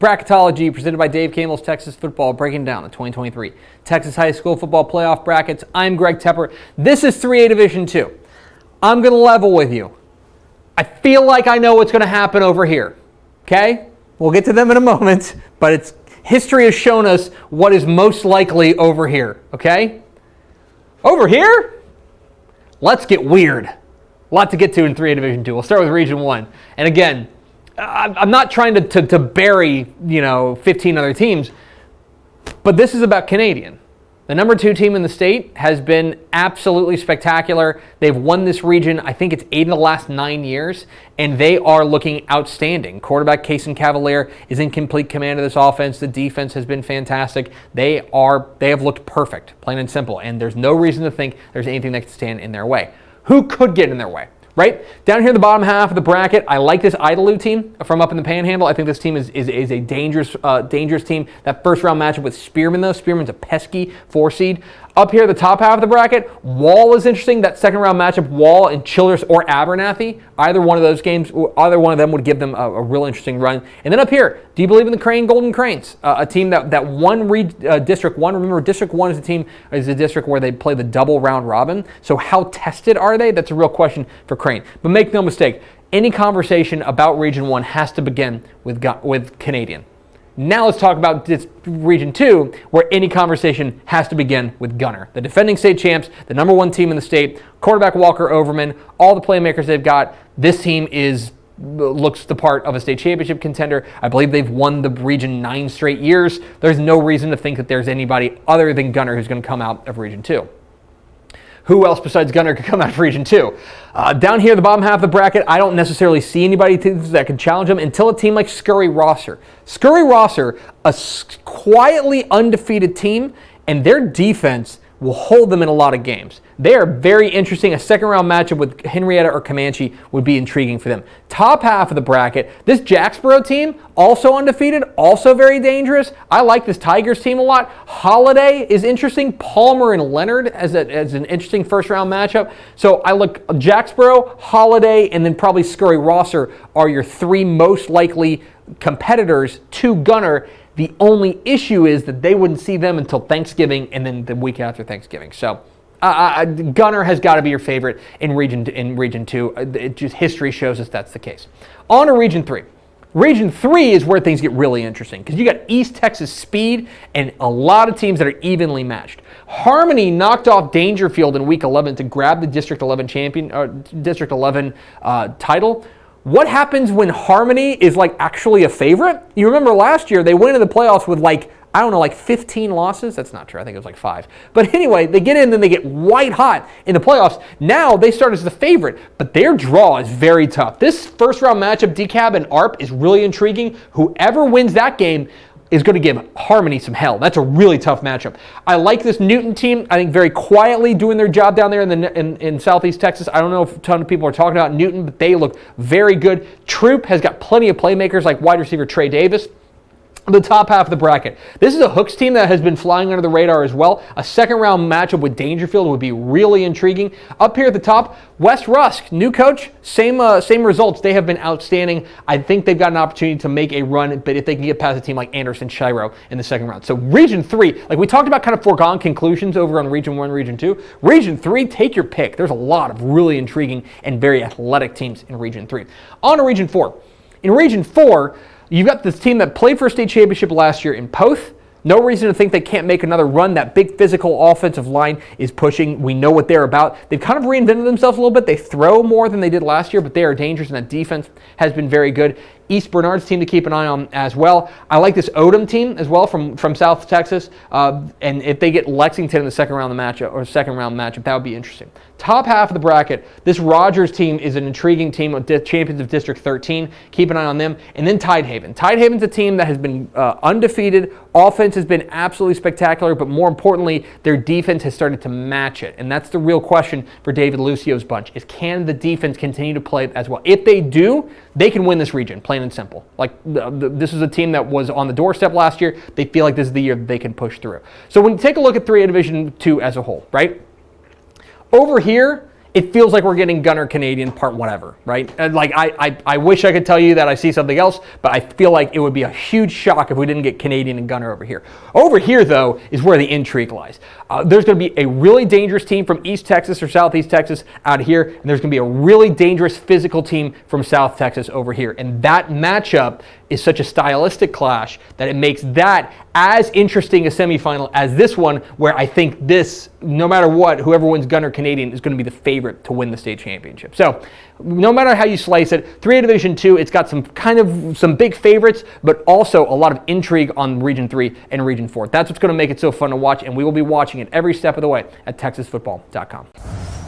Bracketology, presented by Dave Campbell's Texas Football, breaking down the 2023 Texas High School Football Playoff brackets. I'm Greg Tepper. This is 3A Division II. I'm going to level with you. I feel like I know what's going to happen over here. Okay? We'll get to them in a moment, but history has shown us what is most likely over here. Okay? Over here? Let's get weird. A lot to get to in 3A Division II. We'll start with Region 1. And again, I'm not trying to bury, 15 other teams, but this is about Canadian. The number 2 team in the state has been absolutely spectacular. They've won this region, I think it's 8 of the last 9 years, and they are looking outstanding. Quarterback Kason Cavalier is in complete command of this offense. The defense has been fantastic. They have looked perfect, plain and simple, and there's no reason to think there's anything that can stand in their way. Who could get in their way? Right? Down here in the bottom half of the bracket, I like this Idalou team from up in the Panhandle. I think this team is a dangerous team. That first round matchup with Spearman, though. Spearman's a pesky 4 seed. Up here, the top half of the bracket, Wall is interesting. That second round matchup, Wall and Childress or Abernathy. Either one of those games, either one of them would give them a real interesting run. And then up here, do you believe in the Golden Cranes? A team that won District 1. Remember, District 1 is a district where they play the double round robin. So how tested are they? That's a real question for Crane. But make no mistake, any conversation about Region 1 has to begin with Canadian. Now let's talk about this Region 2, where any conversation has to begin with Gunter. The defending state champs, the number 1 team in the state, quarterback Walker Overman, all the playmakers they've got. This team looks the part of a state championship contender. I believe they've won the region 9 straight years. There's no reason to think that there's anybody other than Gunter who's going to come out of Region 2. Who else besides Gunter could come out of Region 2? Down here, the bottom half of the bracket, I don't necessarily see anybody that can challenge them until a team like Scurry-Rosser. Scurry-Rosser, a quietly undefeated team, and their defense will hold them in a lot of games. They are very interesting. A second round matchup with Henrietta or Comanche would be intriguing for them. Top half of the bracket, this Jacksboro team, also undefeated, also very dangerous. I like this Tigers team a lot. Holiday is interesting. Palmer and Leonard as an interesting first round matchup. So I look Jacksboro, Holiday, and then probably Scurry-Rosser are your 3 most likely competitors to Gunter. The only issue is that they wouldn't see them until Thanksgiving and then the week after Thanksgiving. So Gunter has got to be your favorite in Region 2. History shows us that's the case. On to Region 3. Region 3 is where things get really interesting because you got East Texas speed and a lot of teams that are evenly matched. Harmony knocked off Dangerfield in Week 11 to grab the District 11 title. What happens when Harmony is actually a favorite? You remember last year they went into the playoffs with 15 losses. That's not true. I think it was 5. But anyway, they get in, then they get white hot in the playoffs. Now they start as the favorite, but their draw is very tough. This first round matchup, DeKalb and ARP, is really intriguing. Whoever wins that game is going to give Harmony some hell. That's a really tough matchup. I like this Newton team. I think very quietly doing their job down there in Southeast Texas. I don't know if a ton of people are talking about Newton, but they look very good. Troop has got plenty of playmakers like wide receiver Trey Davis. The top half of the bracket. This is a Hooks team that has been flying under the radar as well. A second round matchup with Dangerfield would be really intriguing. Up here at the top, West Rusk, new coach, same results. They have been outstanding. I think they've got an opportunity to make a run, but if they can get past a team like Anderson Shiro in the second round. So Region 3, we talked about kind of foregone conclusions over on Region 1, Region 2. Region 3, take your pick. There's a lot of really intriguing and very athletic teams in Region 3. On to Region 4. In Region 4, you've got this team that played for a state championship last year in Poth. No reason to think they can't make another run. That big physical offensive line is pushing. We know what they're about. They've kind of reinvented themselves a little bit. They throw more than they did last year, but they are dangerous, and that defense has been very good. East Bernard's team to keep an eye on as well. I like this Odom team as well from South Texas. And if they get Lexington in the second round matchup, that would be interesting. Top half of the bracket, this Rogers team is an intriguing team with champions of District 13. Keep an eye on them. And then Tidehaven. Tidehaven's a team that has been undefeated. Offense has been absolutely spectacular, but more importantly, their defense has started to match it. And that's the real question for David Lucio's bunch, is can the defense continue to play as well? If they do, they can win this region, plain and simple. This is a team that was on the doorstep last year. They feel like this is the year that they can push through. So when you take a look at 3A Division II as a whole, right? Over here it feels like we're getting Gunter Canadian part whatever, right? And like I wish I could tell you that I see something else, but I feel like it would be a huge shock if we didn't get Canadian and Gunter over here. Over here, though, is where the intrigue lies. There's going to be a really dangerous team from East Texas or Southeast Texas out here, and there's going to be a really dangerous physical team from South Texas over here. And that matchup is such a stylistic clash that it makes that as interesting a semifinal as this one, where I think this, no matter what, whoever wins Gunter Canadian is going to be the favorite to win the state championship. So no matter how you slice it, 3A Division II, it's got some big favorites, but also a lot of intrigue on Region 3 and Region 4. That's what's going to make it so fun to watch, and we will be watching it every step of the way at TexasFootball.com.